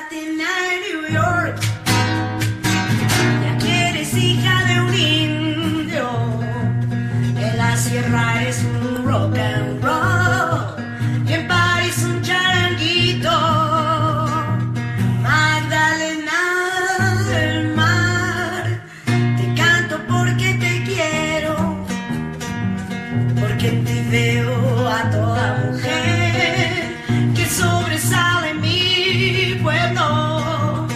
Latina en New York. Ya que eres hija de un indio, en la sierra es un rock and roll, y en París un charanguito. Magdalena del mar, te canto porque te quiero, porque en ti veo a toda mujer que sobresale en mi pueblo.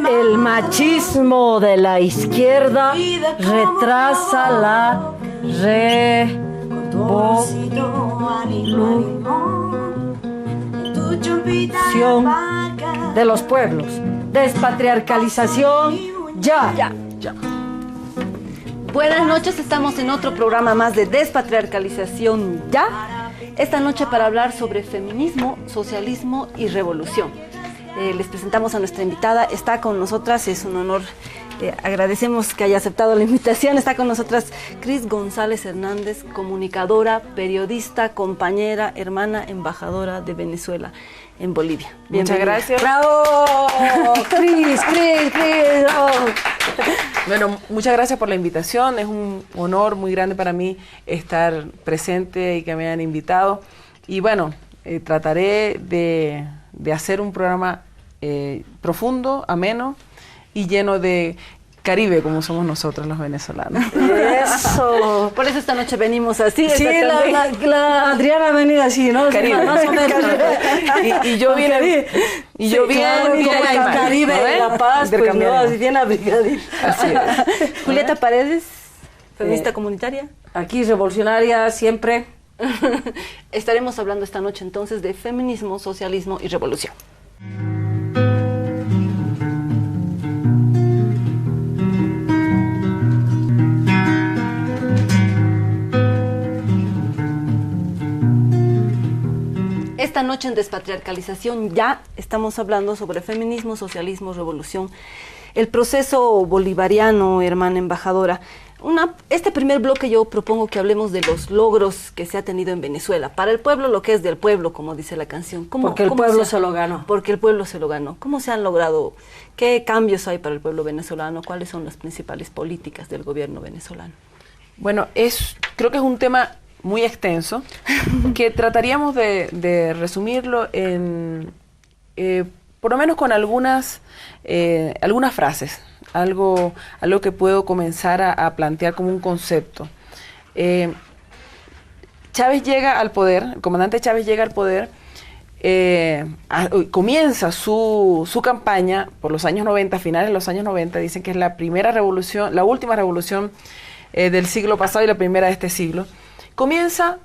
El machismo de la izquierda retrasa la revolución de los pueblos. Despatriarcalización ya. Buenas noches, estamos en otro programa más de Despatriarcalización ya. Esta noche para hablar sobre feminismo, socialismo y revolución. Les presentamos a nuestra invitada, está con nosotras, es un honor, agradecemos que haya aceptado la invitación. Está con nosotras Cris González Hernández, comunicadora, periodista, compañera, hermana, embajadora de Venezuela en Bolivia. Muchas gracias. ¡Bravo! Cris. Oh. Bueno, muchas gracias por la invitación. Es un honor muy grande para mí estar presente y que me hayan invitado. Y bueno, trataré de hacer un programa profundo, ameno y lleno de Caribe, como somos nosotros los venezolanos. Eso. Por eso esta noche venimos así. Sí, la Adriana ha venido así, ¿no? Caribe. Más o menos. y yo bien, claro, bien como el Caribe de La Paz, pues no, así bien abrigadita. Así es. Julieta Paredes, feminista comunitaria. Aquí revolucionaria siempre. Estaremos hablando esta noche entonces de feminismo, socialismo y revolución. Esta noche en Despatriarcalización ya estamos hablando sobre feminismo, socialismo, revolución. El proceso bolivariano, hermana embajadora. Este primer bloque yo propongo que hablemos de los logros que se ha tenido en Venezuela. Para el pueblo lo que es del pueblo, como dice la canción. Porque el pueblo se lo ganó. Porque el pueblo se lo ganó. ¿Cómo se han logrado? ¿Qué cambios hay para el pueblo venezolano? ¿Cuáles son las principales políticas del gobierno venezolano? Bueno, creo que es un tema muy extenso que trataríamos de resumirlo en, por lo menos con algunas frases. Algo que puedo comenzar a plantear como un concepto. Chávez llega al poder, el comandante Chávez llega al poder, comienza su campaña por los años 90, finales de los años 90, dicen que es la primera revolución, la última revolución del siglo pasado y la primera de este siglo. Comienza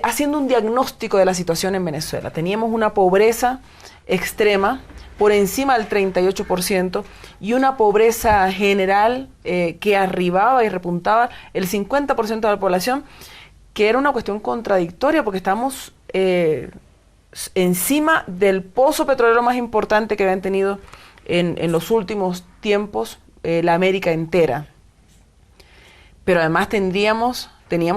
haciendo un diagnóstico de la situación en Venezuela. Teníamos una pobreza extrema, por encima del 38%, y una pobreza general que arribaba y repuntaba el 50% de la población, que era una cuestión contradictoria porque estamos encima del pozo petrolero más importante que habían tenido en los últimos tiempos la América entera. Pero además teníamos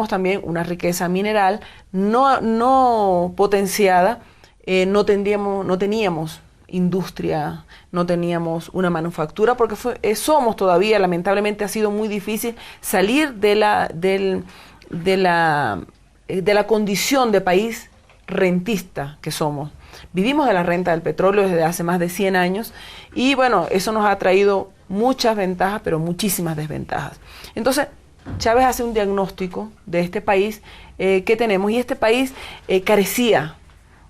también una riqueza mineral no potenciada, no teníamos industria, no teníamos una manufactura, porque somos todavía, lamentablemente ha sido muy difícil salir de la condición de país rentista que somos. Vivimos de la renta del petróleo desde hace más de 100 años y bueno, eso nos ha traído muchas ventajas, pero muchísimas desventajas. Entonces, Chávez hace un diagnóstico de este país que tenemos, y este país carecía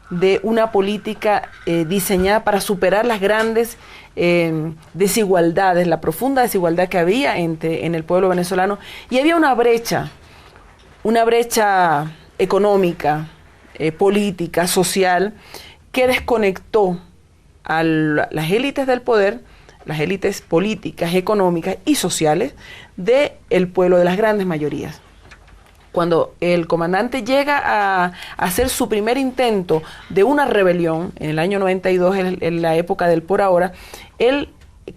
de una política diseñada para superar las grandes desigualdades, la profunda desigualdad que había en el pueblo venezolano, y había una brecha económica, política, social, que desconectó a las élites del poder, las élites políticas, económicas y sociales del pueblo, de las grandes mayorías. Cuando el comandante llega a hacer su primer intento de una rebelión en el año 92, en la época del por ahora, él,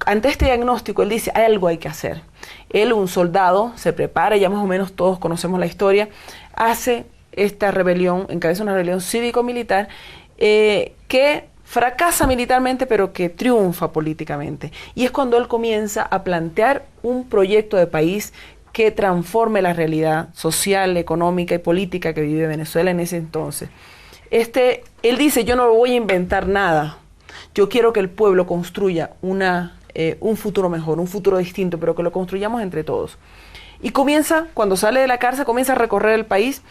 ante este diagnóstico, él dice, algo hay que hacer. Él, un soldado, se prepara, ya más o menos todos conocemos la historia, hace esta rebelión, encabeza una rebelión cívico-militar que fracasa militarmente, pero que triunfa políticamente. Y es cuando él comienza a plantear un proyecto de país que transforme la realidad social, económica y política que vive Venezuela en ese entonces. Él dice, yo no voy a inventar nada, yo quiero que el pueblo construya un futuro mejor, un futuro distinto, pero que lo construyamos entre todos. Y comienza, cuando sale de la cárcel, comienza a recorrer el país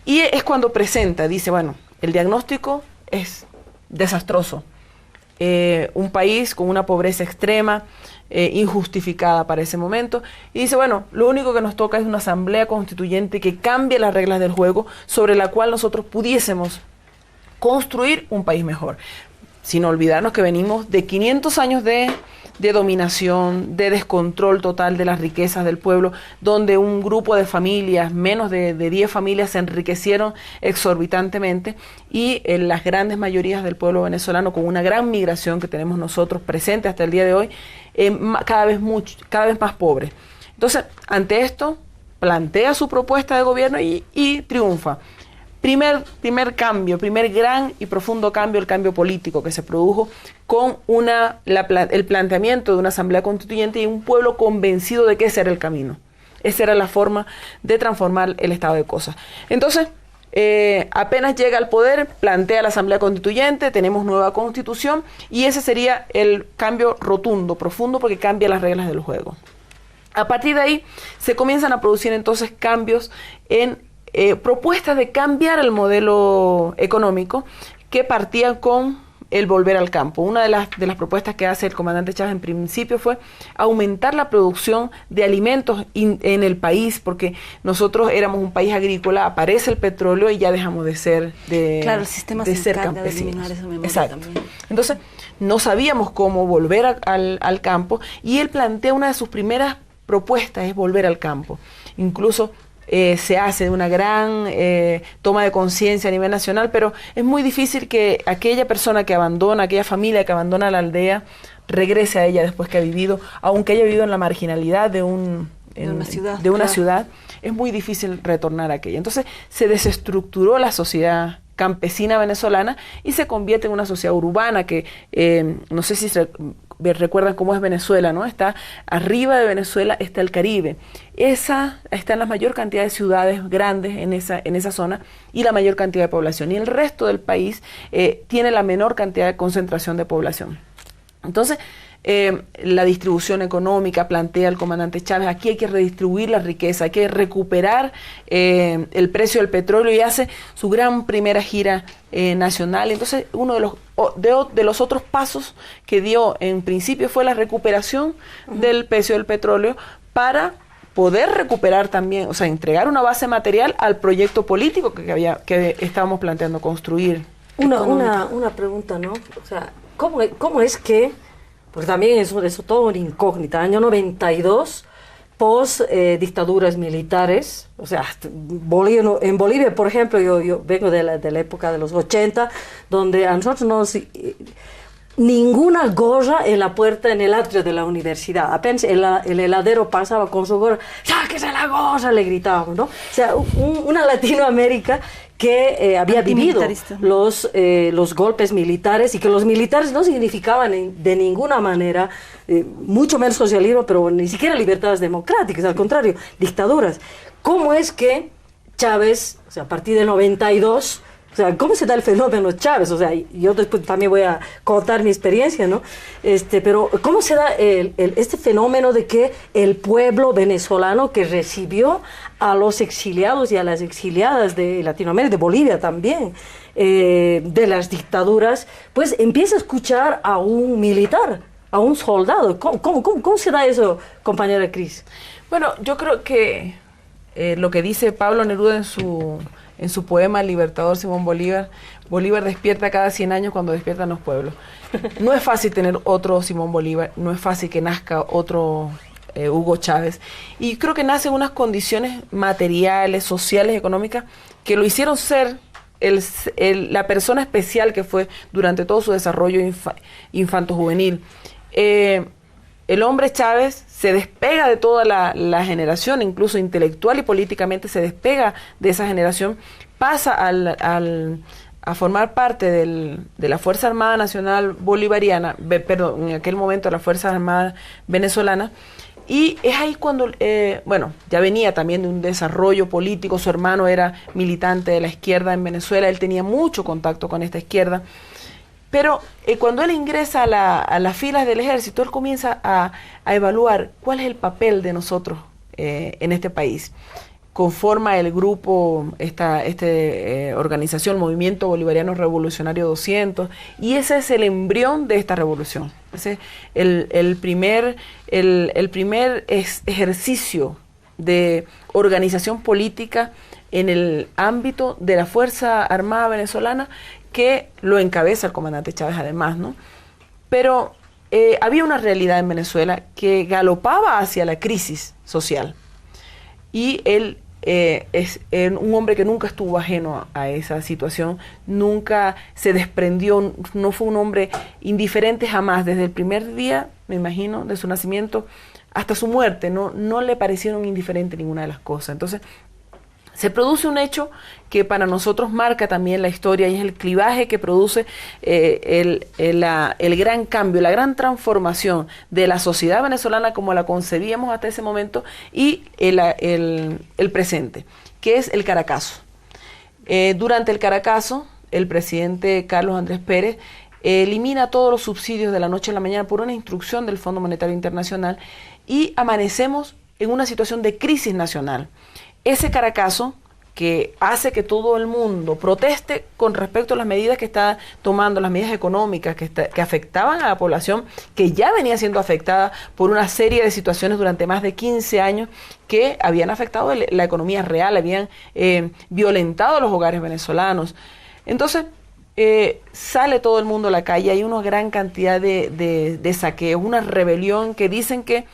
y es cuando presenta, dice, bueno, el diagnóstico es desastroso. Un país con una pobreza extrema, injustificada para ese momento, y dice, bueno, lo único que nos toca es una asamblea constituyente que cambie las reglas del juego sobre la cual nosotros pudiésemos construir un país mejor, sin olvidarnos que venimos de 500 años de dominación, de descontrol total de las riquezas del pueblo, donde un grupo de familias, menos de 10 familias, se enriquecieron exorbitantemente, y las grandes mayorías del pueblo venezolano, con una gran migración que tenemos nosotros presente hasta el día de hoy, cada vez más pobre. Entonces, ante esto, plantea su propuesta de gobierno y triunfa. Primer cambio, primer gran y profundo cambio, el cambio político que se produjo con el planteamiento de una asamblea constituyente y un pueblo convencido de que ese era el camino. Esa era la forma de transformar el estado de cosas. Entonces, apenas llega al poder, plantea la asamblea constituyente, tenemos nueva constitución y ese sería el cambio rotundo, profundo, porque cambia las reglas del juego. A partir de ahí se comienzan a producir entonces cambios en propuestas de cambiar el modelo económico que partían con el volver al campo. Una de las propuestas que hace el comandante Chávez en principio fue aumentar la producción de alimentos en el país, porque nosotros éramos un país agrícola, aparece el petróleo y ya dejamos de ser claro, el sistema de se ser encarga de campesinos. eliminar esa memoria. Exacto. También. Entonces, no sabíamos cómo volver al campo, y él plantea una de sus primeras propuestas es volver al campo. Incluso se hace una gran toma de conciencia a nivel nacional, pero es muy difícil que aquella persona que abandona, aquella familia que abandona la aldea, regrese a ella después que ha vivido, aunque haya vivido en la marginalidad de una ciudad, es muy difícil retornar a aquella. Entonces se desestructuró la sociedad campesina venezolana y se convierte en una sociedad urbana que, no sé si recuerdan cómo es Venezuela, ¿no? Está arriba de Venezuela, está el Caribe. Está en la mayor cantidad de ciudades grandes en esa zona y la mayor cantidad de población. Y el resto del país tiene la menor cantidad de concentración de población. Entonces, la distribución económica plantea el comandante Chávez, aquí hay que redistribuir la riqueza, hay que recuperar el precio del petróleo, y hace su gran primera gira nacional. Entonces, uno de los otros pasos que dio en principio fue la recuperación del precio del petróleo para poder recuperar también, o sea, entregar una base material al proyecto político que estábamos planteando construir. Una pregunta, ¿no? O sea, ¿cómo es que, porque también es todo una incógnita, año 92, post dictaduras militares, o sea, en Bolivia, por ejemplo, yo vengo de la época de los 80, donde a nosotros ninguna gorra en la puerta, en el atrio de la universidad. Apenas el heladero pasaba con su gorra, ¡sáquese la gorra!, le gritábamos, ¿no? O sea, una Latinoamérica que había vivido los golpes militares, y que los militares no significaban de ninguna manera, mucho menos socialismo, pero ni siquiera libertades democráticas, al contrario, dictaduras. ¿Cómo es que Chávez, o sea, a partir del 92, o sea, ¿cómo se da el fenómeno Chávez? O sea, yo después también voy a contar mi experiencia, ¿no? Pero ¿cómo se da este fenómeno de que el pueblo venezolano que recibió a los exiliados y a las exiliadas de Latinoamérica, de Bolivia también, de las dictaduras, pues empieza a escuchar a un militar, a un soldado? ¿Cómo se da eso, compañera Cris? Bueno, yo creo que lo que dice Pablo Neruda en su poema Libertador Simón Bolívar, Bolívar despierta cada 100 años cuando despiertan los pueblos. No es fácil tener otro Simón Bolívar, no es fácil que nazca otro Hugo Chávez, y creo que nacen unas condiciones materiales, sociales, económicas, que lo hicieron ser la persona especial que fue durante todo su desarrollo infanto-juvenil. El hombre Chávez se despega de toda la generación, incluso intelectual y políticamente se despega de esa generación, pasa a a formar parte de la Fuerza Armada Nacional Bolivariana, perdón, en aquel momento la Fuerza Armada Venezolana, y es ahí cuando, ya venía también de un desarrollo político, su hermano era militante de la izquierda en Venezuela, él tenía mucho contacto con esta izquierda, pero cuando él ingresa a las filas del ejército, él comienza a evaluar cuál es el papel de nosotros en este país. Conforma el grupo, esta organización, Movimiento Bolivariano Revolucionario 200, y ese es el embrión de esta revolución. Ese es el primer ejercicio de organización política en el ámbito de la Fuerza Armada Venezolana, que lo encabeza el comandante Chávez además, ¿no? Pero había una realidad en Venezuela que galopaba hacia la crisis social, y él es un hombre que nunca estuvo ajeno a esa situación, nunca se desprendió, no fue un hombre indiferente jamás, desde el primer día, me imagino, de su nacimiento hasta su muerte, no le parecieron indiferentes ninguna de las cosas. Entonces, se produce un hecho que para nosotros marca también la historia, y es el clivaje que produce el gran cambio, la gran transformación de la sociedad venezolana como la concebíamos hasta ese momento, y el presente, que es el Caracazo. Durante el Caracazo, el presidente Carlos Andrés Pérez elimina todos los subsidios de la noche a la mañana por una instrucción del Fondo Monetario Internacional, y amanecemos en una situación de crisis nacional. Ese Caracazo que hace que todo el mundo proteste con respecto a las medidas que está tomando, las medidas económicas que afectaban a la población, que ya venía siendo afectada por una serie de situaciones durante más de 15 años que habían afectado la economía real, habían violentado los hogares venezolanos. Entonces, sale todo el mundo a la calle, hay una gran cantidad de saqueos, una rebelión que dicen que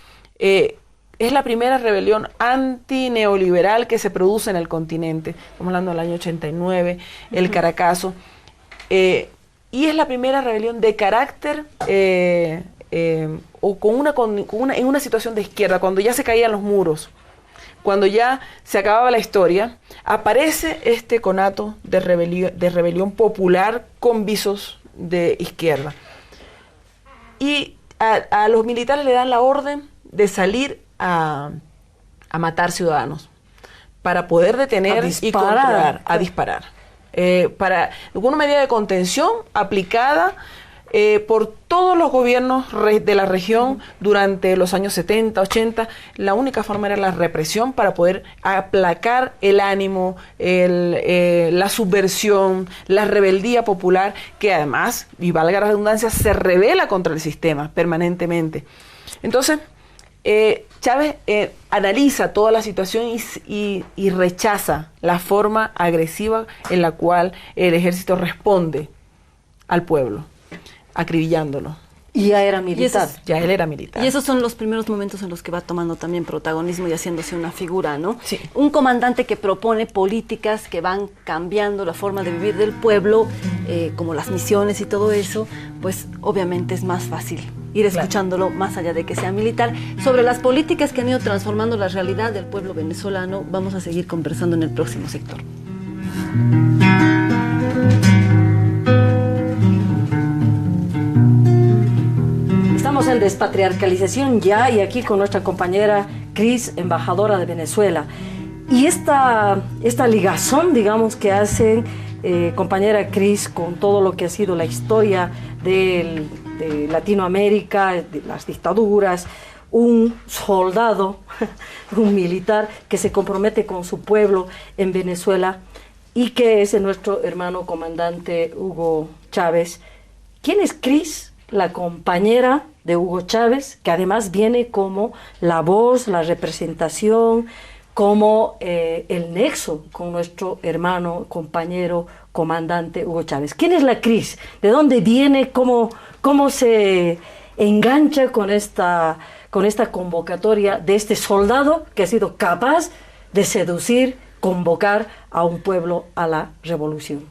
es la primera rebelión antineoliberal que se produce en el continente. Estamos hablando del año 89, el Caracazo. Y es la primera rebelión de carácter o en una situación de izquierda, cuando ya se caían los muros, cuando ya se acababa la historia, aparece este conato de rebelión popular con visos de izquierda. Y a los militares le dan la orden de salir a matar ciudadanos para poder detener y controlar, a disparar. Para una medida de contención aplicada por todos los gobiernos de la región durante los años 70, 80, la única forma era la represión para poder aplacar el ánimo, la subversión, la rebeldía popular, que además, y valga la redundancia, se rebela contra el sistema permanentemente. Entonces, Chávez analiza toda la situación y rechaza la forma agresiva en la cual el ejército responde al pueblo, acribillándolo. Y ya era militar. Ya él era militar. Y esos son los primeros momentos en los que va tomando también protagonismo y haciéndose una figura, ¿no? Sí. Un comandante que propone políticas que van cambiando la forma de vivir del pueblo, como las misiones y todo eso, pues obviamente es más fácil ir escuchándolo, más allá de que sea militar. Sobre las políticas que han ido transformando la realidad del pueblo venezolano, vamos a seguir conversando en el próximo sector. Estamos en Despatriarcalización ya, y aquí con nuestra compañera Cris, embajadora de Venezuela. Y esta ligazón, digamos, que hacen compañera Cris con todo lo que ha sido la historia de Latinoamérica, de las dictaduras, un soldado, un militar que se compromete con su pueblo en Venezuela, y que es nuestro hermano comandante Hugo Chávez. ¿Quién es Cris? La compañera de Hugo Chávez, que además viene como la voz, la representación, como el nexo con nuestro hermano, compañero, comandante Hugo Chávez. ¿Quién es la Cris? ¿De dónde viene? ¿Cómo se engancha con esta convocatoria de este soldado que ha sido capaz de seducir, convocar a un pueblo a la revolución?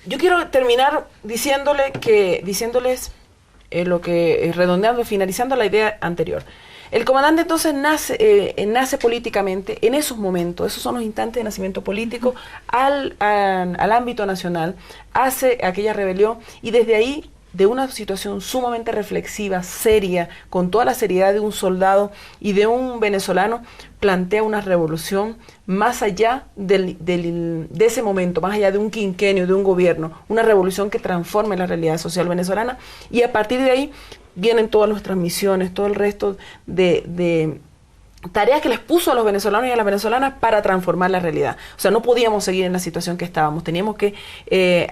Yo quiero terminar diciéndoles lo que, redondeando, finalizando la idea anterior. El comandante entonces nace políticamente en esos momentos, esos son los instantes de nacimiento político al ámbito nacional, hace aquella rebelión y desde ahí, de una situación sumamente reflexiva, seria, con toda la seriedad de un soldado y de un venezolano, plantea una revolución más allá de ese momento, más allá de un quinquenio, de un gobierno, una revolución que transforme la realidad social venezolana y a partir de ahí vienen todas nuestras misiones, todo el resto de tareas que les puso a los venezolanos y a las venezolanas para transformar la realidad. O sea, no podíamos seguir en la situación que estábamos, teníamos que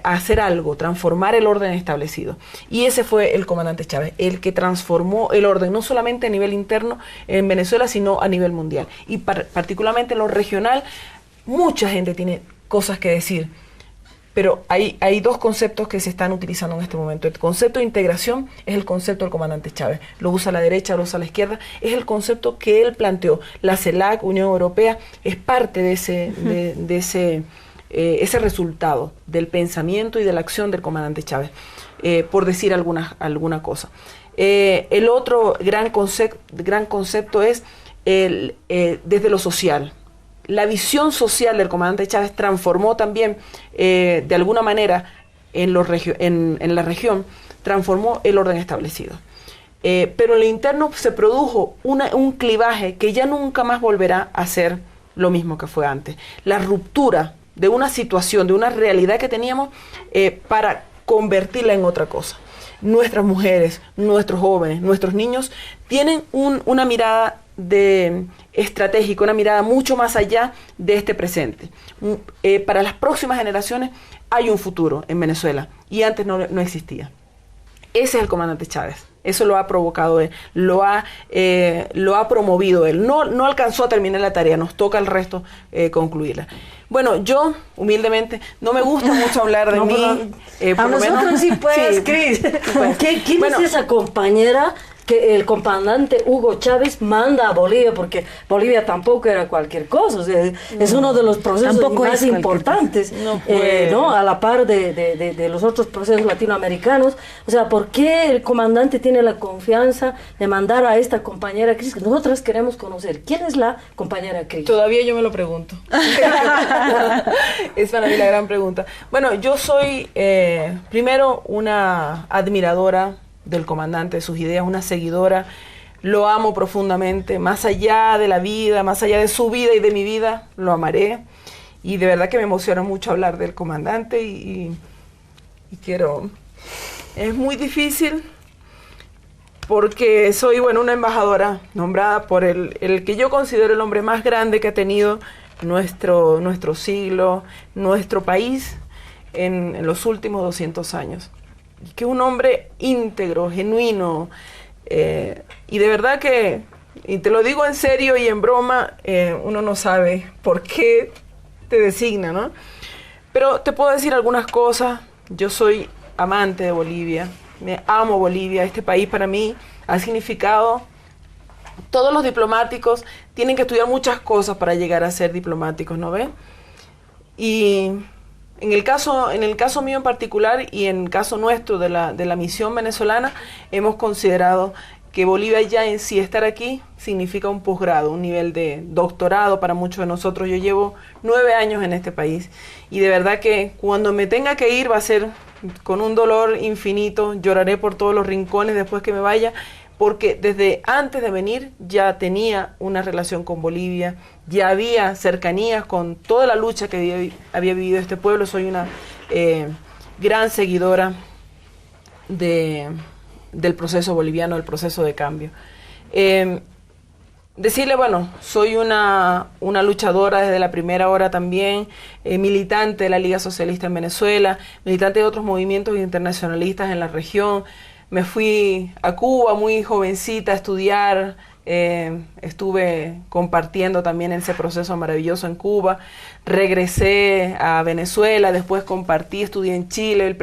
hacer algo, transformar el orden establecido. Y ese fue el comandante Chávez, el que transformó el orden, no solamente a nivel interno en Venezuela, sino a nivel mundial. Y particularmente en lo regional, mucha gente tiene cosas que decir. Pero hay dos conceptos que se están utilizando en este momento. El concepto de integración es el concepto del comandante Chávez. Lo usa la derecha, lo usa la izquierda. Es el concepto que él planteó. La CELAC, Unión Europea, es parte de ese resultado del pensamiento y de la acción del comandante Chávez, por decir alguna cosa. El otro gran concepto es desde lo social. La visión social del comandante Chávez transformó también, de alguna manera, en la región, transformó el orden establecido. Pero en lo interno se produjo un clivaje que ya nunca más volverá a ser lo mismo que fue antes. La ruptura de una situación, de una realidad que teníamos, para convertirla en otra cosa. Nuestras mujeres, nuestros jóvenes, nuestros niños tienen una mirada estratégica, una mirada mucho más allá de este presente. Para las próximas generaciones hay un futuro en Venezuela y antes no existía. Ese es el comandante Chávez. Eso lo ha provocado él, lo ha promovido él. No alcanzó a terminar la tarea, nos toca al resto concluirla. Bueno, yo, humildemente, no me gusta mucho hablar de mí. A nosotros sí puedes, Cris. ¿Quién es esa compañera que el comandante Hugo Chávez manda a Bolivia? Porque Bolivia tampoco era cualquier cosa, o sea, es uno de los procesos más importantes, ¿no? A la par de los otros procesos latinoamericanos. O sea, ¿por qué el comandante tiene la confianza de mandar a esta compañera Cris? Nosotras queremos conocer, ¿quién es la compañera Cris? Todavía yo me lo pregunto. Es para mí la gran pregunta. Bueno, yo soy, primero, una admiradora del comandante, de sus ideas, una seguidora, lo amo profundamente, más allá de la vida, más allá de su vida y de mi vida, lo amaré, y de verdad que me emociona mucho hablar del comandante y quiero, es muy difícil porque soy, una embajadora nombrada por el que yo considero el hombre más grande que ha tenido nuestro siglo, nuestro país en los últimos 200 años. Que es un hombre íntegro, genuino, y de verdad que, y te lo digo en serio y en broma, uno no sabe por qué te designa, ¿no? Pero te puedo decir algunas cosas. Yo soy amante de Bolivia, me amo Bolivia. Este país para mí ha significado, todos los diplomáticos tienen que estudiar muchas cosas para llegar a ser diplomáticos, ¿no ves? Y en el caso mío en particular y en el caso nuestro de la misión venezolana, hemos considerado que Bolivia ya en sí estar aquí significa un posgrado, un nivel de doctorado para muchos de nosotros. Yo llevo 9 años en este país y de verdad que cuando me tenga que ir va a ser con un dolor infinito, lloraré por todos los rincones después que me vaya, porque desde antes de venir ya tenía una relación con Bolivia, ya había cercanías con toda la lucha que había vivido este pueblo. Soy una gran seguidora del proceso boliviano, del proceso de cambio. Decirle, soy una luchadora desde la primera hora también, militante de la Liga Socialista en Venezuela, militante de otros movimientos internacionalistas en la región. Me fui a Cuba muy jovencita a estudiar, estuve compartiendo también ese proceso maravilloso en Cuba, regresé a Venezuela, después compartí, estudié en Chile,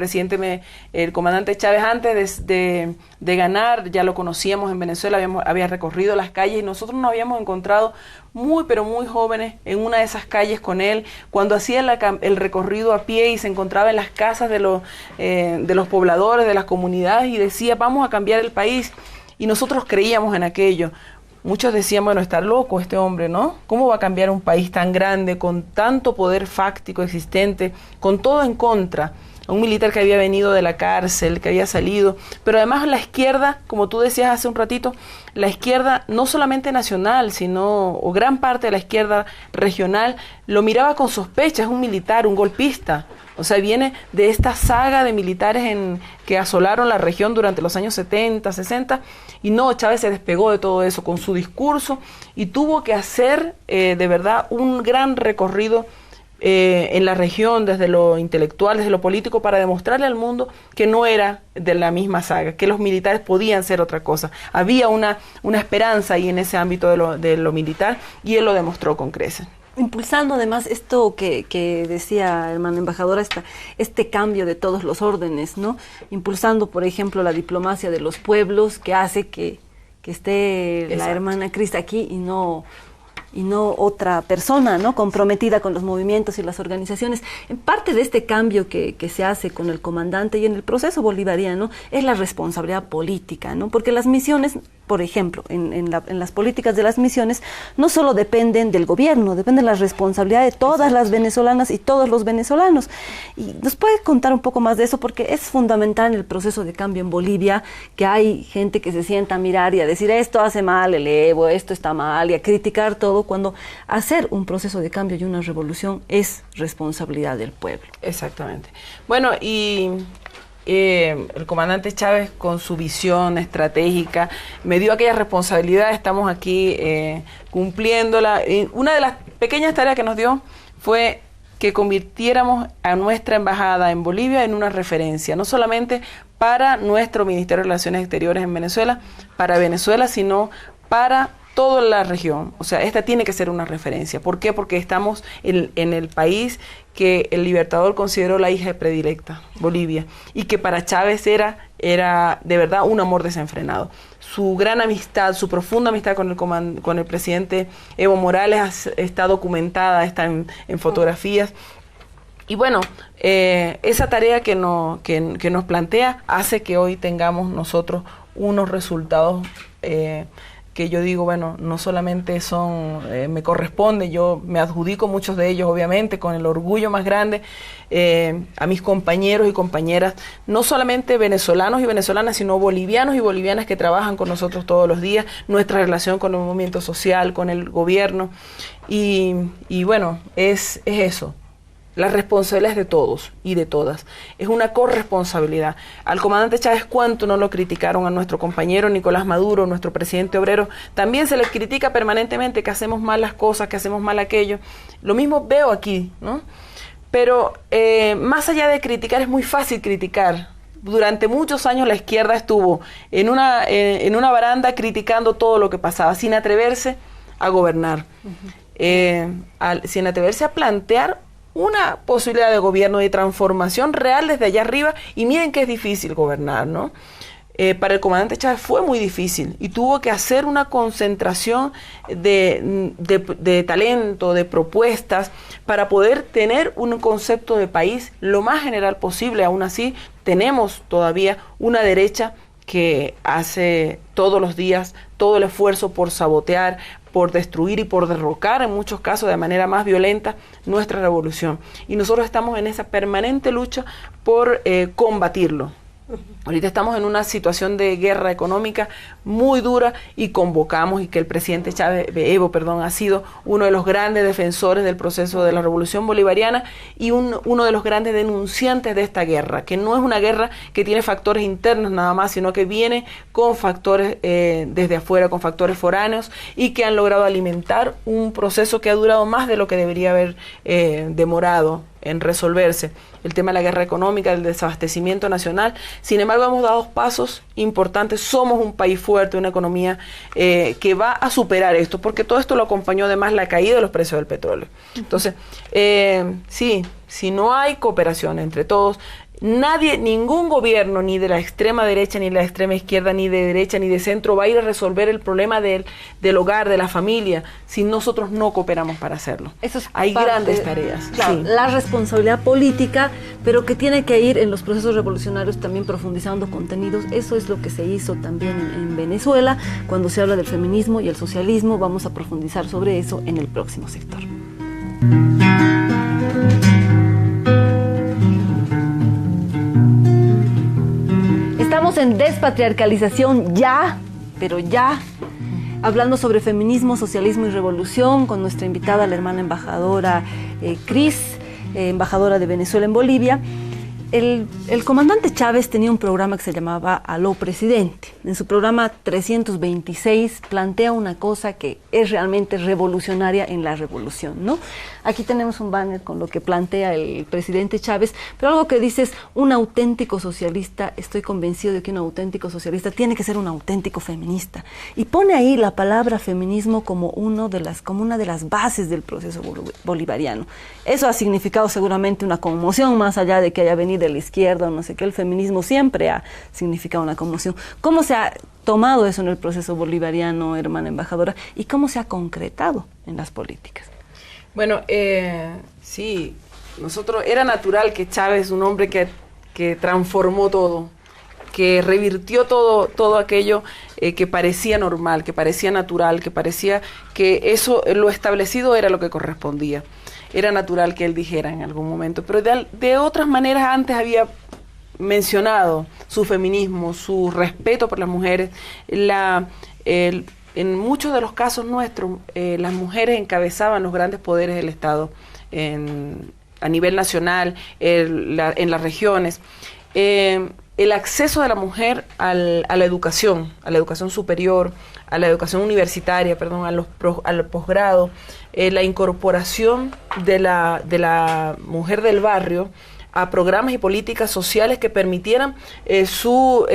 el comandante Chávez antes de ganar, ya lo conocíamos en Venezuela, había recorrido las calles y nosotros nos habíamos encontrado muy pero muy jóvenes en una de esas calles con él, cuando hacía el recorrido a pie y se encontraba en las casas de los pobladores, de las comunidades y decía, vamos a cambiar el país, y nosotros creíamos en aquello. muchos decían, bueno, está loco este hombre, ¿no? ¿Cómo va a cambiar un país tan grande, con tanto poder fáctico existente, con todo en contra? Un militar que había venido de la cárcel, que había salido, pero además la izquierda, como tú decías hace un ratito, la izquierda no solamente nacional, sino, o gran parte de la izquierda regional, lo miraba con sospecha. Es un militar, un golpista. O sea, viene de esta saga de militares que asolaron la región durante los años 70, 60, y no, Chávez se despegó de todo eso con su discurso y tuvo que hacer de verdad un gran recorrido en la región, desde lo intelectual, desde lo político, para demostrarle al mundo que no era de la misma saga, que los militares podían ser otra cosa. Había una esperanza ahí en ese ámbito de lo militar, y él lo demostró con creces. Impulsando además esto que decía, hermano embajador, este cambio de todos los órdenes, ¿no? Impulsando, por ejemplo, la diplomacia de los pueblos, que hace que esté Exacto. la hermana Crista aquí y no otra persona, ¿no? Comprometida con los movimientos y las organizaciones. En parte de este cambio que se hace con el comandante y en el proceso bolivariano es la responsabilidad política, ¿no? Porque las misiones, por ejemplo, en las políticas de las misiones, no solo dependen del gobierno, depende de la responsabilidad de todas las venezolanas y todos los venezolanos. Y nos puede contar un poco más de eso, porque es fundamental en el proceso de cambio en Bolivia, que hay gente que se sienta a mirar y a decir esto hace mal el Evo, esto está mal, y a criticar todo, cuando hacer un proceso de cambio y una revolución es responsabilidad del pueblo. Exactamente. Bueno, y el comandante Chávez, con su visión estratégica, me dio aquella responsabilidad. Estamos aquí cumpliéndola. Una de las pequeñas tareas que nos dio fue que convirtiéramos a nuestra embajada en Bolivia en una referencia, no solamente para nuestro Ministerio de Relaciones Exteriores en Venezuela, sino para toda la región. O sea, esta tiene que ser una referencia. ¿Por qué? Porque estamos en el país que el Libertador consideró la hija predilecta, Bolivia, y que para Chávez era de verdad un amor desenfrenado. Su gran amistad, su profunda amistad con el presidente Evo Morales está documentada, está en fotografías. Y bueno, esa tarea que nos plantea hace que hoy tengamos nosotros unos resultados que yo digo, bueno, no solamente me corresponde, yo me adjudico muchos de ellos, obviamente, con el orgullo más grande, a mis compañeros y compañeras, no solamente venezolanos y venezolanas, sino bolivianos y bolivianas que trabajan con nosotros todos los días, nuestra relación con el movimiento social, con el gobierno, y bueno, es eso. La responsabilidad es de todos y de todas. Es una corresponsabilidad. Al comandante Chávez, cuánto no lo criticaron, a nuestro compañero Nicolás Maduro, nuestro presidente obrero, también se les critica permanentemente que hacemos mal las cosas, que hacemos mal aquello. Lo mismo veo aquí, ¿no? Pero más allá de criticar, es muy fácil criticar. Durante muchos años la izquierda estuvo en una baranda criticando todo lo que pasaba, sin atreverse a gobernar, sin atreverse a plantear una posibilidad de gobierno, de transformación real desde allá arriba. Y miren que es difícil gobernar, ¿no? Para el comandante Chávez fue muy difícil y tuvo que hacer una concentración de talento, de propuestas, para poder tener un concepto de país lo más general posible. Aún así, tenemos todavía una derecha que hace todos los días todo el esfuerzo por sabotear, por destruir y por derrocar, en muchos casos de manera más violenta, nuestra revolución. Y nosotros estamos en esa permanente lucha por combatirlo. Ahorita estamos en una situación de guerra económica muy dura, y convocamos, y que el presidente Evo ha sido uno de los grandes defensores del proceso de la revolución bolivariana y uno de los grandes denunciantes de esta guerra, que no es una guerra que tiene factores internos nada más, sino que viene con factores desde afuera, con factores foráneos, y que han logrado alimentar un proceso que ha durado más de lo que debería haber demorado en resolverse. El tema de la guerra económica, del desabastecimiento nacional. Sin embargo, hemos dado pasos importantes. Somos un país fuerte, una economía que va a superar esto, porque todo esto lo acompañó además la caída de los precios del petróleo. Entonces, sí, si no hay cooperación entre todos, Nadie, ningún gobierno, ni de la extrema derecha, ni de la extrema izquierda, ni de derecha, ni de centro, va a ir a resolver el problema del hogar, de la familia, si nosotros no cooperamos para hacerlo. Eso es Hay parte, grandes tareas. Claro, Sí. la responsabilidad política, pero que tiene que ir en los procesos revolucionarios también profundizando contenidos. Eso es lo que se hizo también en Venezuela. Cuando se habla del feminismo y el socialismo, vamos a profundizar sobre eso en el próximo sector. Estamos en Despatriarcalización ya, pero ya, hablando sobre feminismo, socialismo y revolución con nuestra invitada, la hermana embajadora Cris, embajadora de Venezuela en Bolivia. El comandante Chávez tenía un programa que se llamaba Aló Presidente. En su programa 326 plantea una cosa que es realmente revolucionaria en la revolución, ¿no? Aquí tenemos un banner con lo que plantea el presidente Chávez, pero algo que dice es: un auténtico socialista, estoy convencido de que un auténtico socialista tiene que ser un auténtico feminista. Y pone ahí la palabra feminismo como una de las bases del proceso bolivariano. Eso ha significado seguramente una conmoción, más allá de que haya venido de la izquierda o no sé qué. El feminismo siempre ha significado una conmoción. ¿Cómo se ha tomado eso en el proceso bolivariano, hermana embajadora, y cómo se ha concretado en las políticas? Bueno, sí, era natural que Chávez, un hombre que transformó todo, que revirtió todo aquello que parecía normal, que parecía natural, que parecía que eso, lo establecido era lo que correspondía. Era natural que él dijera en algún momento, pero de otras maneras antes había mencionado su feminismo, su respeto por las mujeres. En muchos de los casos nuestros, las mujeres encabezaban los grandes poderes del Estado a nivel nacional, en las regiones. El acceso de la mujer a la educación superior, a la educación universitaria, al posgrado, la incorporación de la mujer del barrio a programas y políticas sociales que permitieran su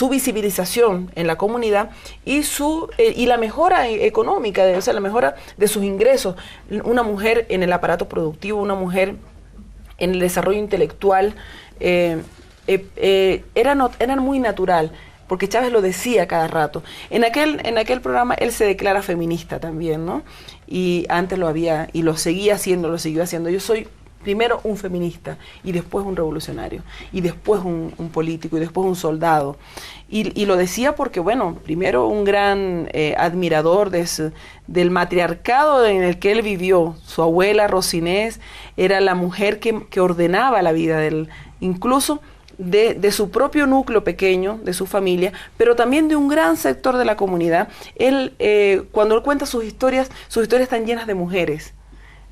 visibilización en la comunidad y la mejora económica, la mejora de sus ingresos. Una mujer en el aparato productivo, una mujer en el desarrollo intelectual, era muy natural, porque Chávez lo decía cada rato. En aquel programa él se declara feminista también, ¿no? Y antes lo había, y lo siguió haciendo. Yo soy primero un feminista, y después un revolucionario, y después un político, y después un soldado. Y lo decía porque, bueno, primero un gran admirador del matriarcado en el que él vivió. Su abuela Rosinés era la mujer que ordenaba la vida incluso de su propio núcleo pequeño, de su familia, pero también de un gran sector de la comunidad. Él, cuando él cuenta sus historias están llenas de mujeres.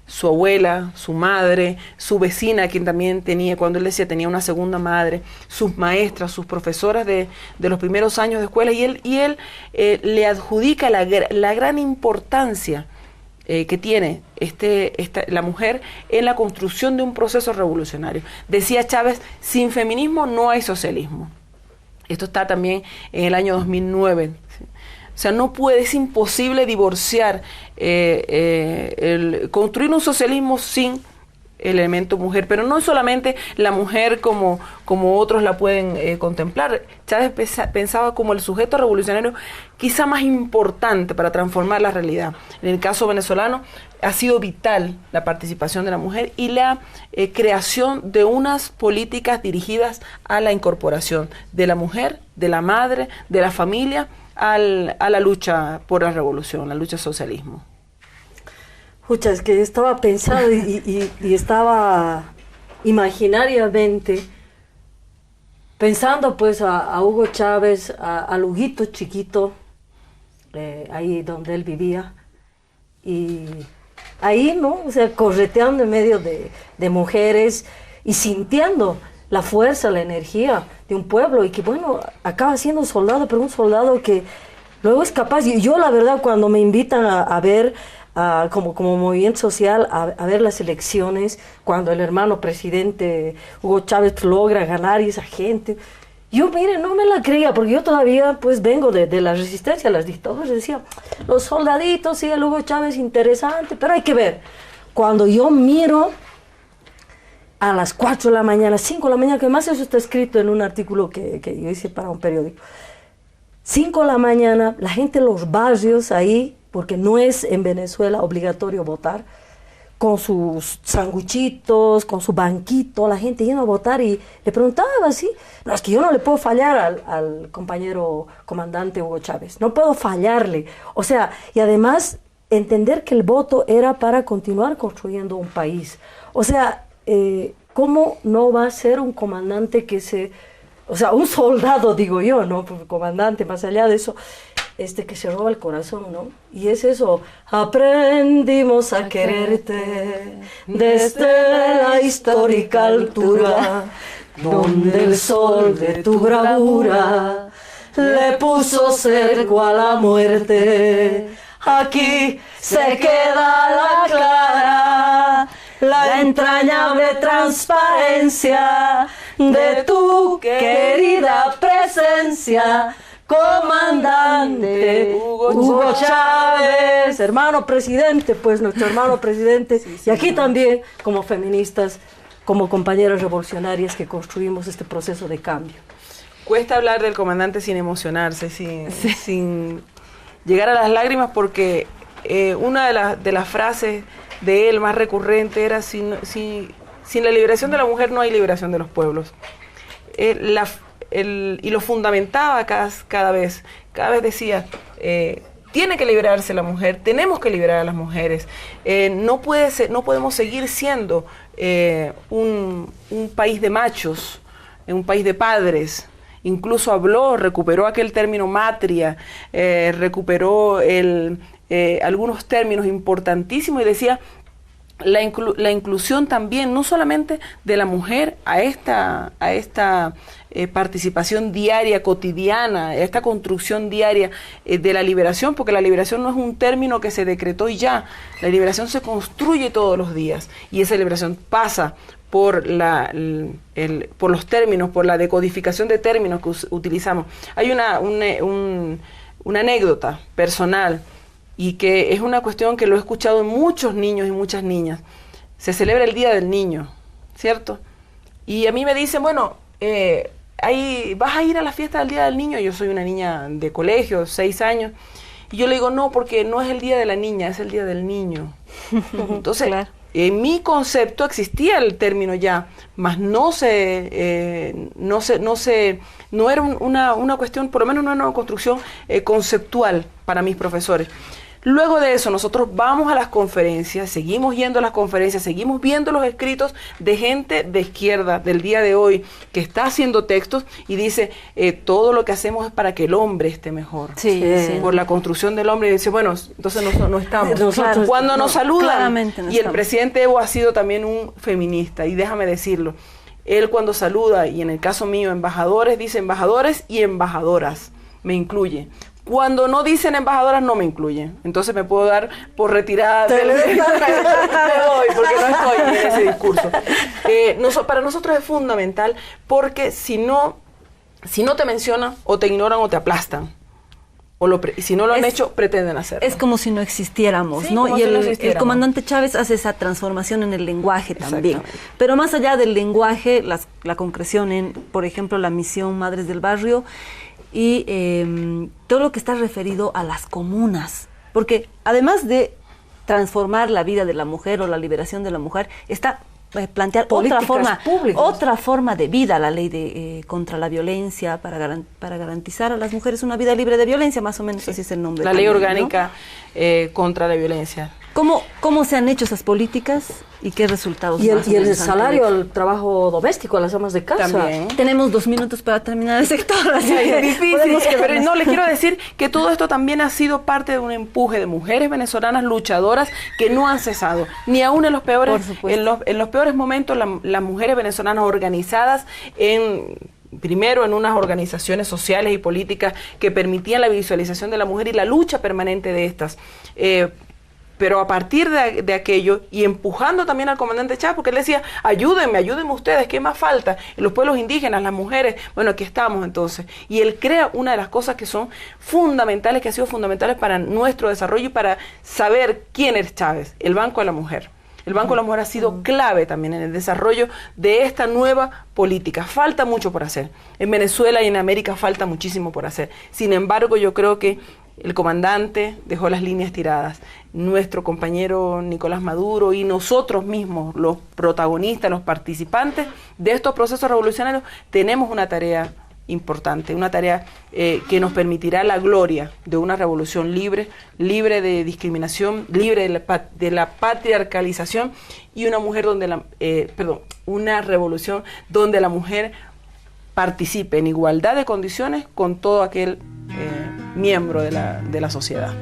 Su abuela, su madre, su vecina, quien también cuando él decía, tenía una segunda madre, sus maestras, sus profesoras de los primeros años de escuela, y él le adjudica la gran importancia que tiene la mujer en la construcción de un proceso revolucionario. Decía Chávez: sin feminismo no hay socialismo. Esto está también en el año 2009. ¿Sí? O sea, es imposible divorciar, construir un socialismo sin el elemento mujer, pero no solamente la mujer como otros la pueden contemplar. Chávez pensaba como el sujeto revolucionario quizá más importante para transformar la realidad. En el caso venezolano ha sido vital la participación de la mujer y la creación de unas políticas dirigidas a la incorporación de la mujer, de la madre, de la familia, a la lucha por la revolución, la lucha al socialismo. Pucha, es que estaba pensando y estaba imaginariamente pensando pues a Hugo Chávez, al Huguito chiquito, ahí donde él vivía, y ahí, ¿no? O sea, correteando en medio de mujeres y sintiendo la fuerza, la energía de un pueblo, y que bueno, acaba siendo un soldado, pero un soldado que luego es capaz. Y yo la verdad, cuando me invitan a ver como movimiento social, a ver las elecciones, cuando el hermano presidente Hugo Chávez logra ganar, y esa gente, yo mire, no me la creía, porque yo todavía pues vengo de la resistencia a las dictaduras. Decía, los soldaditos, sí, el Hugo Chávez interesante, pero hay que ver. Cuando yo miro a las 4 de la mañana, 5 de la mañana, que además eso está escrito en un artículo que yo hice para un periódico. 5 de la mañana, la gente en los barrios ahí, porque no es en Venezuela obligatorio votar, con sus sanguchitos, con su banquito, la gente yendo a votar, y le preguntaba así, no, es que yo no le puedo fallar al compañero comandante Hugo Chávez, no puedo fallarle. O sea, y además entender que el voto era para continuar construyendo un país. O sea, ¿cómo no va a ser un comandante o sea, un soldado, digo yo, ¿no? Comandante, más allá de eso, que se roba el corazón, ¿no? Y es eso, aprendimos a quererte desde la histórica altura, donde el sol de tu bravura le puso cerco a la muerte. Aquí se queda la clara, la entrañable transparencia de tu querida presencia, comandante Hugo Chávez, hermano presidente, pues nuestro hermano presidente, sí, y aquí también como feministas, como compañeras revolucionarias que construimos este proceso de cambio. Cuesta hablar del comandante sin emocionarse, sin llegar a las lágrimas, porque una de las frases de él más recurrente era: sin la liberación de la mujer no hay liberación de los pueblos. Y lo fundamentaba cada vez decía, tiene que liberarse la mujer, tenemos que liberar a las mujeres, no podemos seguir siendo un país de machos, un país de padres. Incluso recuperó aquel término matria, recuperó algunos términos importantísimos, y decía la inclusión también, no solamente de la mujer a esta participación diaria, cotidiana, esta construcción diaria de la liberación, porque la liberación no es un término que se decretó y ya, la liberación se construye todos los días, y esa liberación pasa por los términos, por la decodificación de términos que utilizamos. Hay una anécdota personal, y que es una cuestión que lo he escuchado en muchos niños y muchas niñas. Se celebra el Día del Niño, ¿cierto? Y a mí me dicen, bueno, ¿vas a ir a la fiesta del Día del Niño? Yo soy una niña de colegio, 6 años, y yo le digo, no, porque no es el Día de la Niña, es el Día del Niño. Entonces, claro, en mi concepto existía el término ya, mas no era una cuestión, por lo menos no era una construcción conceptual para mis profesores. Luego de eso, nosotros vamos a las conferencias, seguimos yendo a las conferencias, seguimos viendo los escritos de gente de izquierda del día de hoy que está haciendo textos y dice, todo lo que hacemos es para que el hombre esté mejor. Sí. Por la construcción del hombre. Y dice, bueno, entonces no estamos. Nosotros, cuando nos saludan, y el presidente Evo ha sido también un feminista, y déjame decirlo, él cuando saluda, y en el caso mío, embajadores, dice embajadores y embajadoras, me incluye. Cuando no dicen embajadoras, no me incluyen. Entonces me puedo dar por retirada. Me voy, porque no estoy en ese discurso. Para nosotros es fundamental, porque si no te mencionan, o te ignoran o te aplastan. Si no lo han hecho, pretenden hacerlo. Es como si no existiéramos, sí, ¿no? Y el comandante Chávez hace esa transformación en el lenguaje también. Pero más allá del lenguaje, la concreción en, por ejemplo, la misión Madres del Barrio, y todo lo que está referido a las comunas, porque además de transformar la vida de la mujer o la liberación de la mujer, está plantear otra forma de vida, la ley contra la violencia, para garantizar a las mujeres una vida libre de violencia, más o menos, sí, así es el nombre. La ley orgánica, ¿no? Contra la violencia. ¿Cómo se han hecho esas políticas y qué resultados? Y el salario al trabajo doméstico, a las amas de casa. También. Tenemos 2 minutos para terminar el sector. Así es difícil, pero no, le quiero decir que todo esto también ha sido parte de un empuje de mujeres venezolanas luchadoras que no han cesado, ni aún en los peores, en los peores momentos, las mujeres venezolanas organizadas primero en unas organizaciones sociales y políticas que permitían la visualización de la mujer y la lucha permanente de estas. Pero a partir de aquello, y empujando también al comandante Chávez, porque él decía, ayúdenme ustedes, ¿qué más falta? Los pueblos indígenas, las mujeres, bueno, aquí estamos entonces. Y él crea una de las cosas que son fundamentales, que ha sido fundamentales para nuestro desarrollo y para saber quién es Chávez, el Banco de la Mujer. El Banco de la Mujer ha sido clave también en el desarrollo de esta nueva política. Falta mucho por hacer. En Venezuela y en América falta muchísimo por hacer. Sin embargo, yo creo que el comandante dejó las líneas tiradas. Nuestro compañero Nicolás Maduro y nosotros mismos, los protagonistas, los participantes de estos procesos revolucionarios, tenemos una tarea importante, una tarea que nos permitirá la gloria de una revolución libre, libre de discriminación, libre de la patriarcalización y una mujer donde una revolución donde la mujer participe en igualdad de condiciones con todo aquel miembro de la sociedad.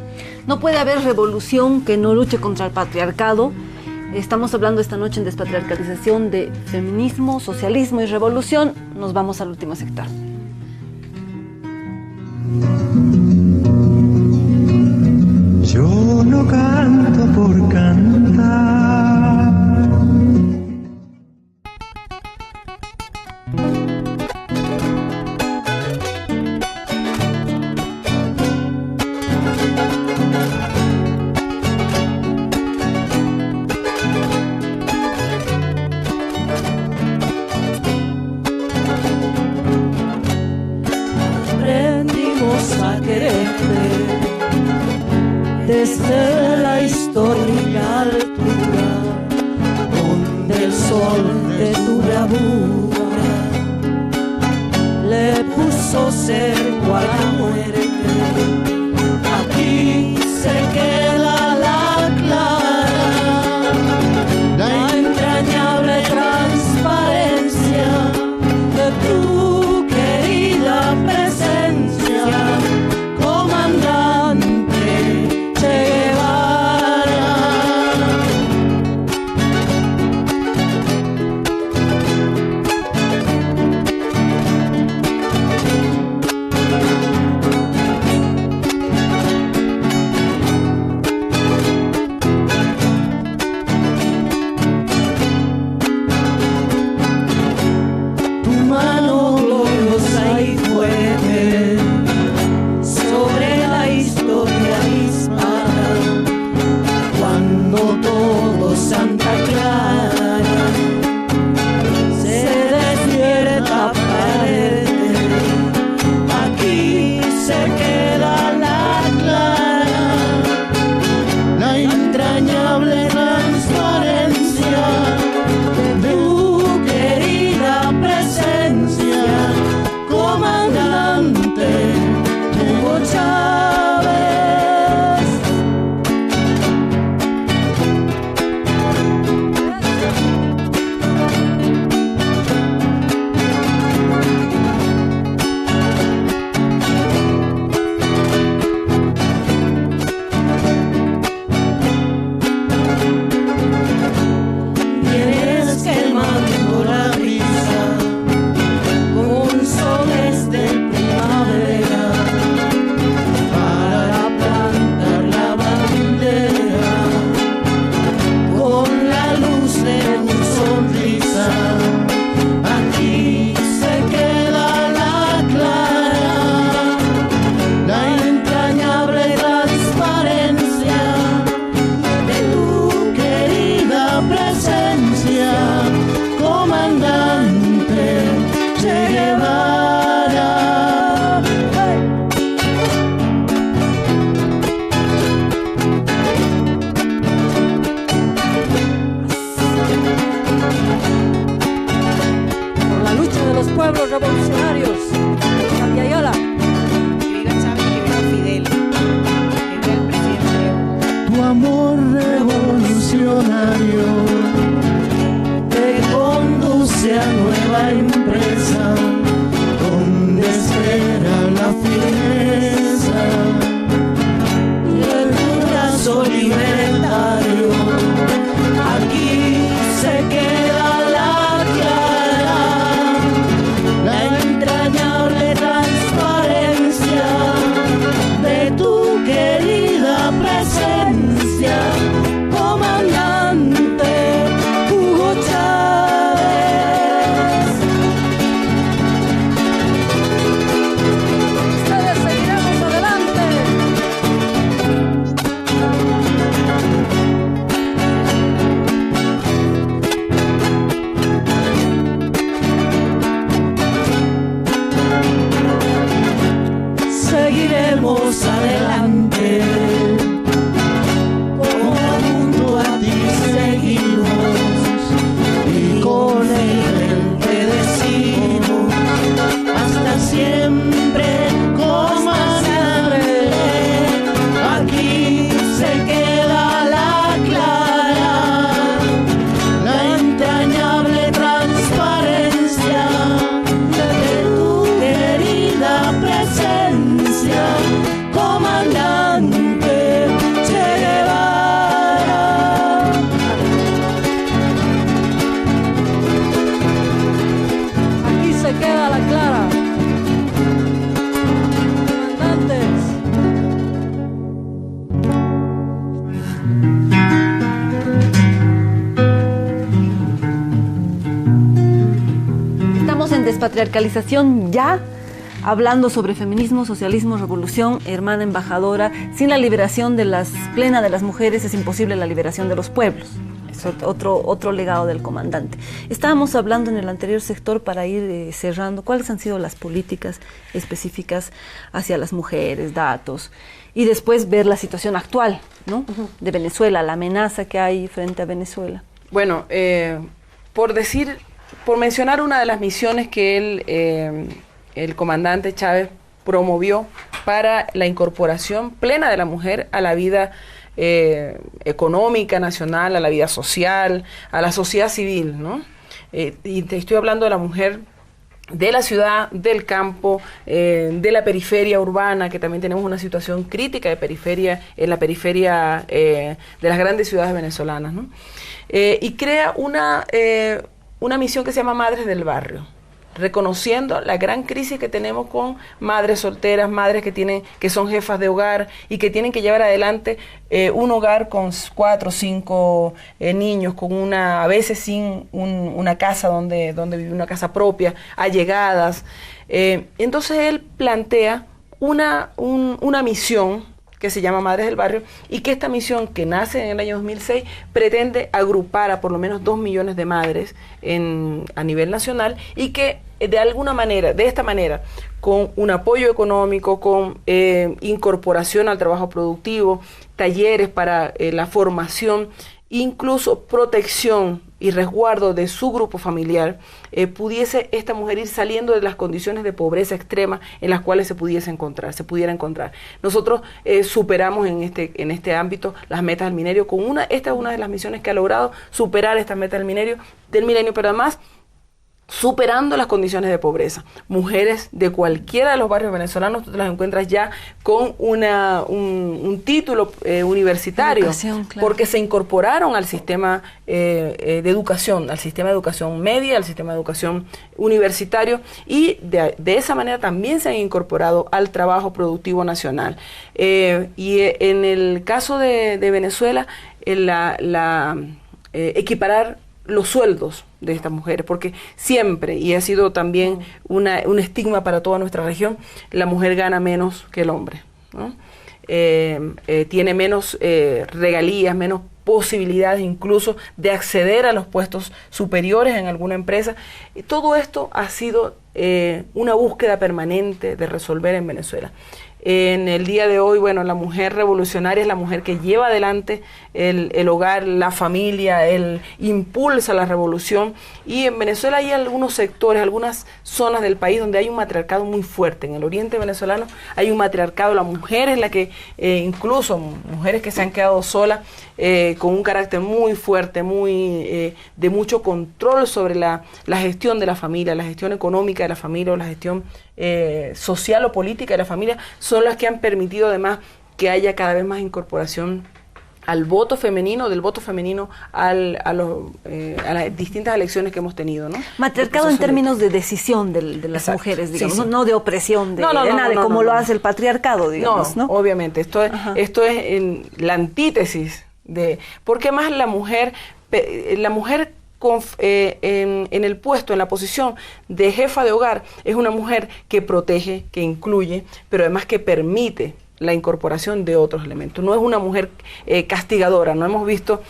No puede haber revolución que no luche contra el patriarcado. Estamos hablando esta noche en Despatriarcalización de feminismo, socialismo y revolución. Nos vamos al último sector. Yo no canto por cantar. Desde la histórica altura, donde el sol de tu bravura le puso cerco a la muerte. Aquí se queda la clara, la entrañable transparencia de tu querida presencia, comandante Che Guevara. Tu mano gloriosa y fuerte sobre la historia dispara, cuando todo Santa Clara se despierta para verte. Aquí se queda la clara, la entrañable transparencia de tu querida presencia, comandante Hugo Chávez. Tienes quemando la brisa con soles de primavera para plantar la bandera con la luz de tu sonrisa. Aquí se queda la clara, la entrañable transparencia de tu querida presencia, comandante Che Guevara. Por la lucha de los pueblos revolucionarios. Javier Ayala. Que viva Chávez, que viva Fidel, que viva el presidente. Tu amor revolucionario te conduce a nueva empresa, donde espera la firmeza de tu brazo libertario. Aquí se queda la clara, la entrañable transparencia de tu querida presencia, comandante Hugo Chávez. Ustedes seguiremos adelante. Despatriarcalización Ya, hablando sobre feminismo, socialismo, revolución. Hermana embajadora, sin la liberación plena de las mujeres es imposible la liberación de los pueblos. Es otro legado del comandante. Estábamos hablando en el anterior sector, para ir cerrando, cuáles han sido las políticas específicas hacia las mujeres, datos, y después ver la situación actual, ¿no? De Venezuela, la amenaza que hay frente a Venezuela. Bueno, por mencionar una de las misiones que el comandante Chávez promovió para la incorporación plena de la mujer a la vida económica nacional, a la vida social, a la sociedad civil, ¿no? Y te estoy hablando de la mujer de la ciudad, del campo, de la periferia urbana, que también tenemos una situación crítica de periferia, en la periferia de las grandes ciudades venezolanas, ¿no? Y crea una misión que se llama Madres del Barrio, reconociendo la gran crisis que tenemos con madres solteras, madres que son jefas de hogar y que tienen que llevar adelante un hogar con 4 o 5 niños, con a veces sin una casa donde vivir, una casa propia, allegadas. Entonces él plantea una misión que se llama Madres del Barrio, y que esta misión, que nace en el año 2006, pretende agrupar a por lo menos 2 millones de madres a nivel nacional, y que de esta manera, con un apoyo económico, con incorporación al trabajo productivo, talleres para la formación, incluso protección y resguardo de su grupo familiar, pudiese esta mujer ir saliendo de las condiciones de pobreza extrema en las cuales se pudiera encontrar. Nosotros superamos en este ámbito las metas del milenio. Esta es una de las misiones que ha logrado superar estas metas del milenio, pero además superando las condiciones de pobreza. Mujeres de cualquiera de los barrios venezolanos, tú te las encuentras ya con un título universitario, claro, porque se incorporaron al sistema de educación, al sistema de educación media, al sistema de educación universitario, y de esa manera también se han incorporado al trabajo productivo nacional. Y en el caso de Venezuela, equiparar los sueldos de estas mujeres, porque siempre, y ha sido también un estigma para toda nuestra región, la mujer gana menos que el hombre, ¿no? Tiene menos regalías, menos posibilidades incluso de acceder a los puestos superiores en alguna empresa. Y todo esto ha sido una búsqueda permanente de resolver en Venezuela. En el día de hoy, bueno, la mujer revolucionaria es la mujer que lleva adelante el hogar, la familia, impulsa la revolución. Y en Venezuela hay algunos sectores, algunas zonas del país donde hay un matriarcado muy fuerte. En el oriente venezolano hay un matriarcado, la mujer es la que, incluso mujeres que se han quedado solas, con un carácter muy fuerte, de mucho control sobre la gestión de la familia, la gestión económica de la familia, o la gestión social o política de la familia, son las que han permitido además que haya cada vez más incorporación al voto femenino, del voto femenino a las distintas elecciones que hemos tenido, ¿no? Matriarcado en términos de decisión de las Exacto. mujeres, digamos, Sí. no de opresión de nadie, como lo hace el patriarcado, digamos, ¿no? Obviamente, esto es la antítesis porque más la mujer en el puesto, en la posición de jefa de hogar, es una mujer que protege, que incluye, pero además que permite la incorporación de otros elementos. No es una mujer castigadora, no hemos visto,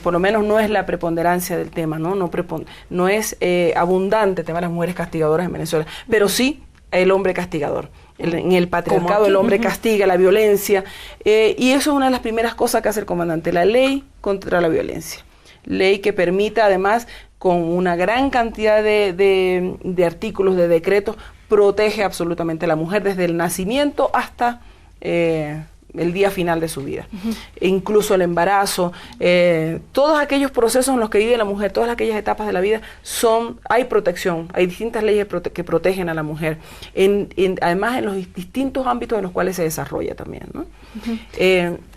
por lo menos no es la preponderancia del tema, no es abundante el tema de las mujeres castigadoras en Venezuela, pero sí el hombre castigador. En el patriarcado el hombre castiga la violencia, y eso es una de las primeras cosas que hace el comandante, la ley contra la violencia. Ley que permita, además, con una gran cantidad de artículos, de decretos, protege absolutamente a la mujer desde el nacimiento hasta el día final de su vida. E incluso el embarazo, todos aquellos procesos en los que vive la mujer, todas aquellas etapas de la vida, hay protección, hay distintas leyes que protegen a la mujer, además en los distintos ámbitos en los cuales se desarrolla también, ¿no?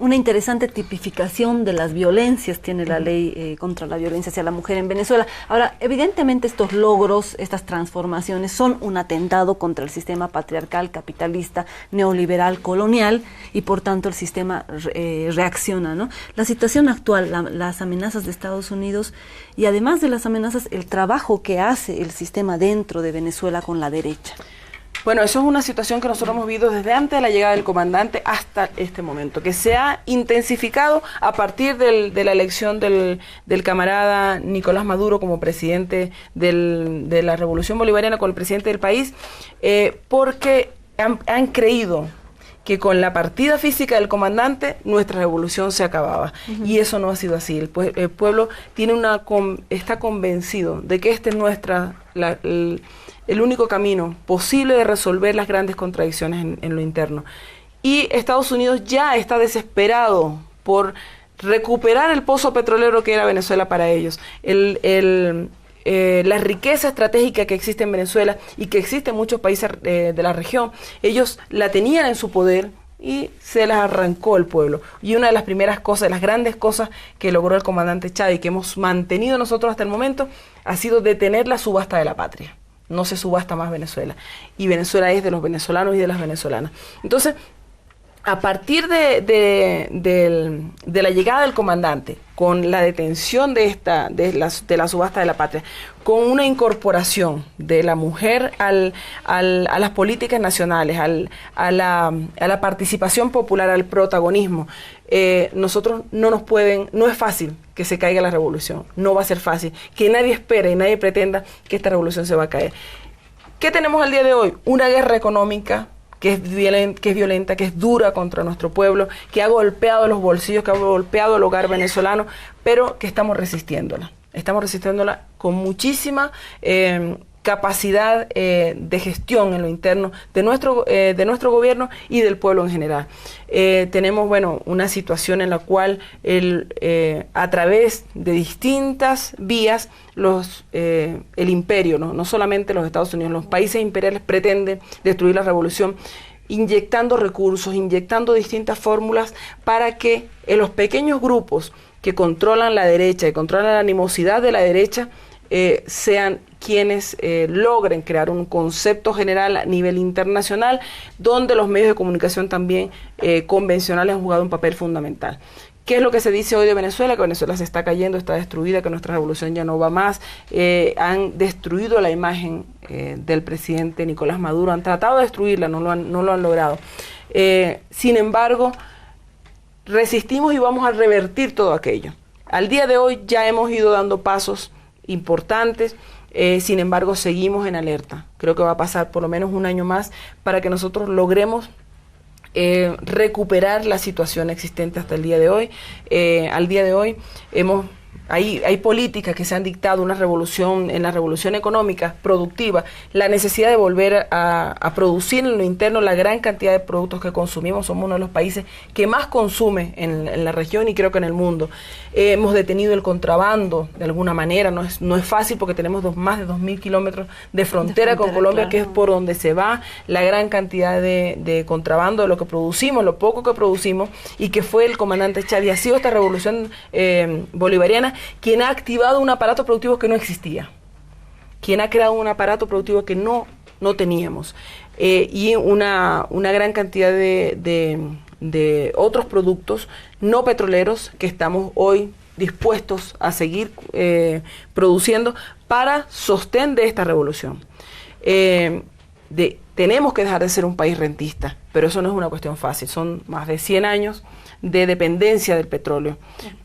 Una interesante tipificación de las violencias tiene la ley contra la violencia hacia la mujer en Venezuela. Ahora, evidentemente estos logros, estas transformaciones son un atentado contra el sistema patriarcal, capitalista, neoliberal, colonial, y por tanto el sistema reacciona, ¿no? La situación actual, las amenazas de Estados Unidos y además de las amenazas, el trabajo que hace el sistema dentro de Venezuela con la derecha. Bueno, eso es una situación que nosotros hemos vivido desde antes de la llegada del comandante hasta este momento, que se ha intensificado a partir de la elección del camarada Nicolás Maduro como presidente de la Revolución Bolivariana, con el presidente del país, porque han creído que con la partida física del comandante nuestra revolución se acababa. Y eso no ha sido así. El pueblo está convencido de que este es el único camino posible de resolver las grandes contradicciones en lo interno. Y Estados Unidos ya está desesperado por recuperar el pozo petrolero que era Venezuela para ellos. La riqueza estratégica que existe en Venezuela y que existe en muchos países de la región, ellos la tenían en su poder y se las arrancó el pueblo. Y una de las primeras cosas, de las grandes cosas que logró el comandante Chávez y que hemos mantenido nosotros hasta el momento, ha sido detener la subasta de la patria. No se subasta más Venezuela. Y Venezuela es de los venezolanos y de las venezolanas. Entonces, a partir de la llegada del comandante, con la detención de la subasta de la patria, con una incorporación de la mujer a las políticas nacionales, a la participación popular, al protagonismo, nosotros no es fácil que se caiga la revolución, no va a ser fácil, que nadie espere y nadie pretenda que esta revolución se va a caer. ¿Qué tenemos al día de hoy? Una guerra económica que es violenta, que es dura contra nuestro pueblo, que ha golpeado los bolsillos, que ha golpeado el hogar venezolano, pero que estamos resistiéndola. Estamos resistiéndola con muchísima capacidad de gestión en lo interno de nuestro gobierno y del pueblo en general. Tenemos, una situación en la cual a través de distintas vías el imperio, no solamente los Estados Unidos, los países imperiales pretenden destruir la revolución, inyectando recursos, inyectando distintas fórmulas para que los pequeños grupos que controlan la derecha, que controlan la animosidad de la derecha, sean quienes logren crear un concepto general a nivel internacional, donde los medios de comunicación también convencionales han jugado un papel fundamental. ¿Qué es lo que se dice hoy de Venezuela? Que Venezuela se está cayendo, está destruida, que nuestra revolución ya no va más. Han destruido la imagen del presidente Nicolás Maduro, han tratado de destruirla, no lo han logrado. Sin embargo, resistimos y vamos a revertir todo aquello. Al día de hoy ya hemos ido dando pasos importantes, sin embargo seguimos en alerta. Creo que va a pasar por lo menos un año más para que nosotros logremos recuperar la situación existente hasta el día de hoy. Al día de hoy hay políticas que se han dictado en la revolución económica, productiva, la necesidad de volver a producir en lo interno la gran cantidad de productos que consumimos. Somos uno de los países que más consume en la región y creo que en el mundo. Hemos detenido el contrabando de alguna manera, no es fácil porque tenemos más de 2.000 kilómetros de frontera con Colombia, claro, que es por donde se va la gran cantidad de contrabando de lo que producimos, lo poco que producimos, y que fue el comandante Chávez, y ha sido esta revolución bolivariana quien ha activado un aparato productivo que no existía, quien ha creado un aparato productivo que no teníamos, y una gran cantidad de otros productos no petroleros que estamos hoy dispuestos a seguir produciendo para sostén de esta revolución. Tenemos que dejar de ser un país rentista, pero eso no es una cuestión fácil, son más de 100 años de dependencia del petróleo,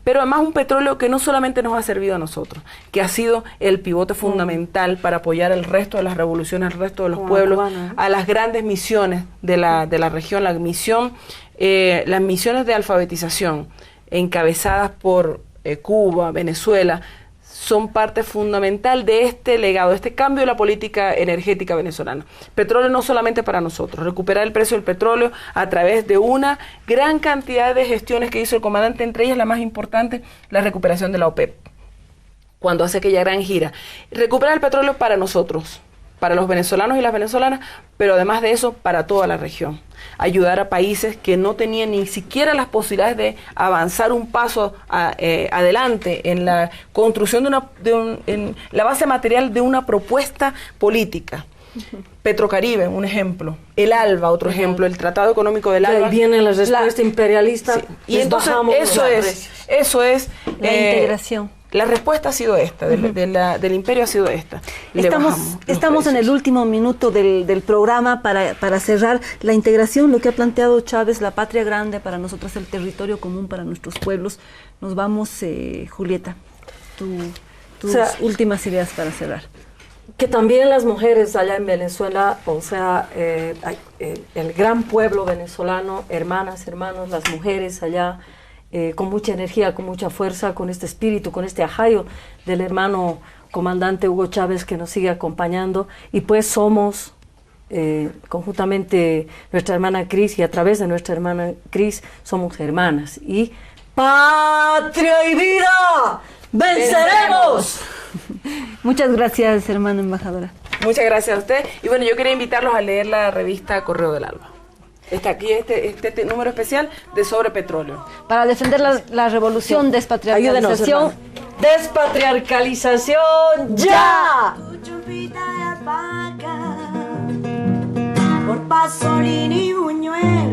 pero además un petróleo que no solamente nos ha servido a nosotros, que ha sido el pivote fundamental para apoyar al resto de las revoluciones, al resto de los pueblos, a las grandes misiones de la región, las misiones de alfabetización encabezadas por Cuba, Venezuela, son parte fundamental de este legado, de este cambio de la política energética venezolana. Petróleo no solamente para nosotros, recuperar el precio del petróleo a través de una gran cantidad de gestiones que hizo el comandante, entre ellas la más importante, la recuperación de la OPEP, cuando hace aquella gran gira. Recuperar el petróleo para nosotros, para los venezolanos y las venezolanas, pero además de eso, para toda la región. Ayudar a países que no tenían ni siquiera las posibilidades de avanzar un paso adelante en la construcción en la base material de una propuesta política. Petrocaribe, un ejemplo. El ALBA, otro ejemplo. El Tratado Económico del Y ahí ALBA. viene la respuesta imperialista. Sí. Y les entonces bajamos los eso es La integración. La respuesta ha sido esta, del imperio ha sido esta. Le Estamos bajamos los en el precios. último minuto del programa para cerrar la integración, lo que ha planteado Chávez, la patria grande para nosotros, el territorio común para nuestros pueblos. Nos vamos, Julieta, tus O sea, últimas ideas para cerrar. Que también las mujeres allá en Venezuela, o sea, el gran pueblo venezolano, hermanas, hermanos, las mujeres allá, con mucha energía, con mucha fuerza, con este espíritu, con este ajayo del hermano comandante Hugo Chávez que nos sigue acompañando, y pues somos conjuntamente nuestra hermana Cris, y a través de nuestra hermana Cris somos hermanas, y patria y vida, ¡venceremos! Muchas gracias, hermana embajadora. Muchas gracias a usted. Y bueno, yo quería invitarlos a leer la revista Correo del Alba. Está aquí este número especial de Sobre Petróleo. Para defender la revolución, Ayúdenos, despatriarcalización. hermano. ¡Despatriarcalización ya! Tu chumpita de alpaca, por Pasolini y Buñuel.